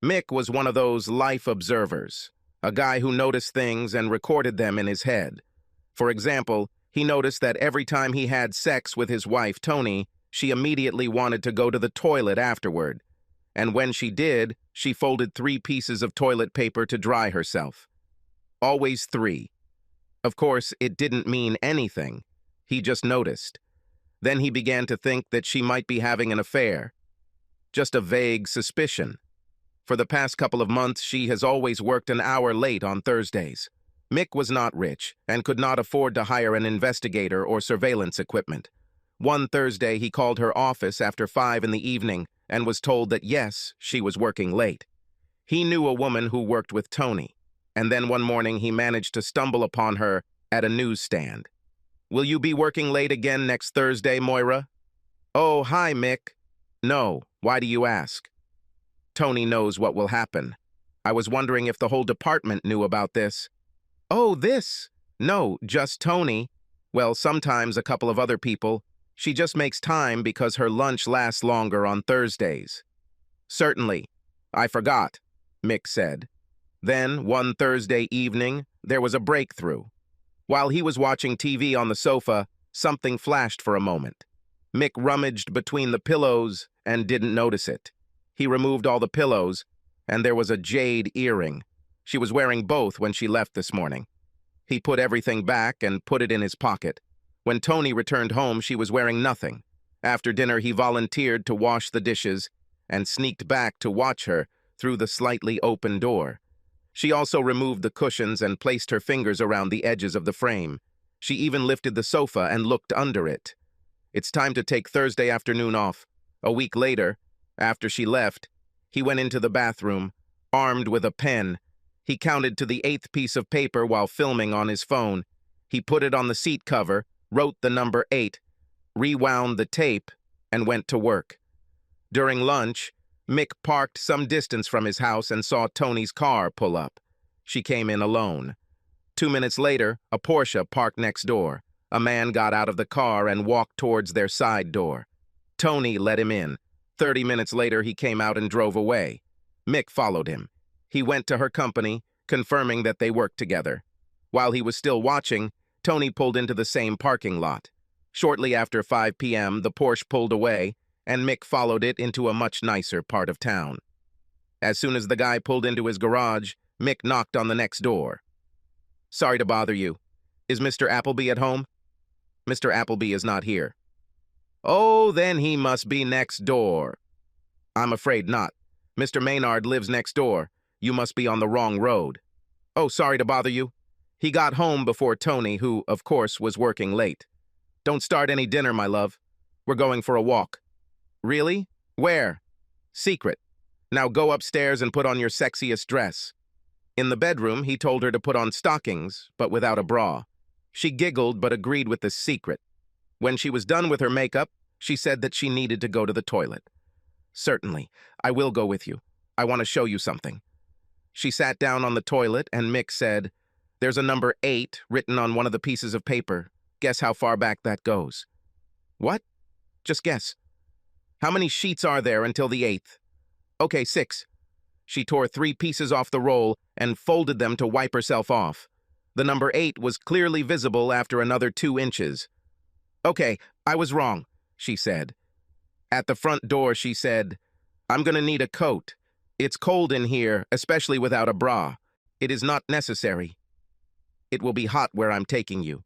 Mick was one of those life observers, a guy who noticed things and recorded them in his head. For example, he noticed that every time he had sex with his wife, Tony, she immediately wanted to go to the toilet afterward. And when she did, she folded 3 pieces of toilet paper to dry herself. Always 3. Of course, it didn't mean anything. He just noticed. Then he began to think that she might be having an affair. Just a vague suspicion. For the past couple of months, she has always worked an hour late on Thursdays. Mick was not rich and could not afford to hire an investigator or surveillance equipment. One Thursday, he called her office after 5 in the evening and was told that yes, she was working late. He knew a woman who worked with Tony, and then one morning he managed to stumble upon her at a newsstand. "Will you be working late again next Thursday, Moira?" "Oh, hi, Mick." "No, why do you ask?" "Tony knows what will happen. I was wondering if the whole department knew about this." "Oh, this?" "No, just Tony. Well, sometimes a couple of other people. She just makes time because her lunch lasts longer on Thursdays." "Certainly. I forgot," Mick said. Then, one Thursday evening, there was a breakthrough. While he was watching TV on the sofa, something flashed for a moment. Mick rummaged between the pillows and didn't notice it. He removed all the pillows, and there was a jade earring. She was wearing both when she left this morning. He put everything back and put it in his pocket. When Tony returned home, she was wearing nothing. After dinner, he volunteered to wash the dishes and sneaked back to watch her through the slightly open door. She also removed the cushions and placed her fingers around the edges of the frame. She even lifted the sofa and looked under it. It's time to take Thursday afternoon off. A week later, after she left, he went into the bathroom, armed with a pen. He counted to the 8th piece of paper while filming on his phone. He put it on the seat cover, wrote the number 8, rewound the tape, and went to work. During lunch, Mick parked some distance from his house and saw Tony's car pull up. She came in alone. 2 minutes later, a Porsche parked next door. A man got out of the car and walked towards their side door. Tony let him in. 30 minutes later, he came out and drove away. Mick followed him. He went to her company, confirming that they worked together. While he was still watching, Tony pulled into the same parking lot. Shortly after 5 p.m., the Porsche pulled away, and Mick followed it into a much nicer part of town. As soon as the guy pulled into his garage, Mick knocked on the next door. "Sorry to bother you. Is Mr. Appleby at home?" "Mr. Appleby is not here." "Oh, then he must be next door." "I'm afraid not. Mr. Maynard lives next door. You must be on the wrong road." "Oh, sorry to bother you." He got home before Tony, who, of course, was working late. "Don't start any dinner, my love. We're going for a walk." "Really? Where?" "Secret. Now go upstairs and put on your sexiest dress." In the bedroom, he told her to put on stockings, but without a bra. She giggled but agreed with the secret. When she was done with her makeup, she said that she needed to go to the toilet. "Certainly. I will go with you. I want to show you something." She sat down on the toilet, and Mick said, "There's a number 8 written on one of the pieces of paper. Guess how far back that goes." "What?" "Just guess." "How many sheets are there until the 8th? "Okay, 6. She tore 3 pieces off the roll and folded them to wipe herself off. The number 8 was clearly visible after another 2 inches. "Okay, I was wrong," she said. At the front door, she said, "I'm gonna need a coat. It's cold in here, especially without a bra. It is not necessary. It will be hot where I'm taking you,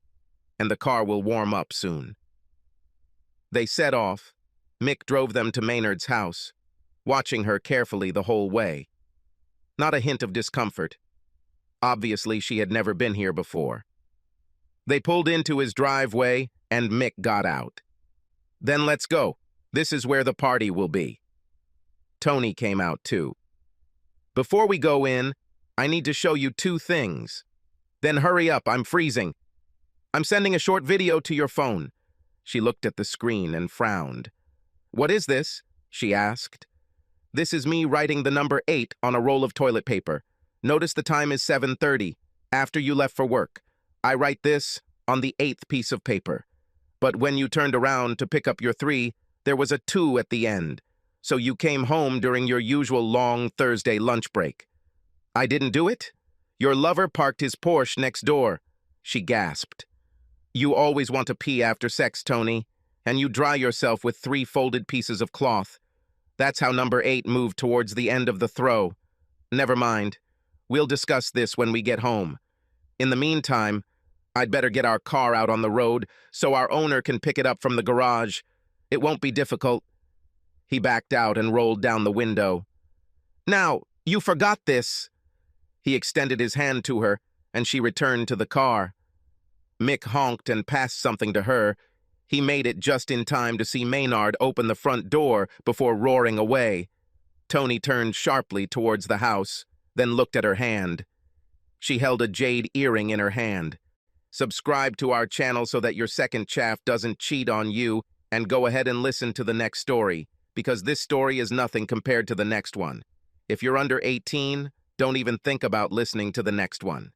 and the car will warm up soon." They set off. Mick drove them to Maynard's house, watching her carefully the whole way. Not a hint of discomfort. Obviously, she had never been here before. They pulled into his driveway, and Mick got out. "Then let's go. This is where the party will be." Tony came out too. "Before we go in, I need to show you 2 things. Then hurry up, I'm freezing. I'm sending a short video to your phone." She looked at the screen and frowned. "What is this?" she asked. "This is me writing the number 8 on a roll of toilet paper. Notice the time is 7:30, after you left for work. I write this on the 8th piece of paper. But when you turned around to pick up your 3, there was a 2 at the end. So you came home during your usual long Thursday lunch break. I didn't do it? Your lover parked his Porsche next door. She gasped. You always want to pee after sex, Tony, and you dry yourself with 3 folded pieces of cloth. That's how number 8 moved towards the end of the throw. Never mind. We'll discuss this when we get home. In the meantime, I'd better get our car out on the road so our owner can pick it up from the garage. It won't be difficult. He backed out and rolled down the window. Now, you forgot this. He extended his hand to her, and she returned to the car. Mick honked and passed something to her. He made it just in time to see Maynard open the front door before roaring away. Tony turned sharply towards the house, then looked at her hand. She held a jade earring in her hand. Subscribe to our channel so that your second chaff doesn't cheat on you, and go ahead and listen to the next story, because this story is nothing compared to the next one. If you're under 18, don't even think about listening to the next one.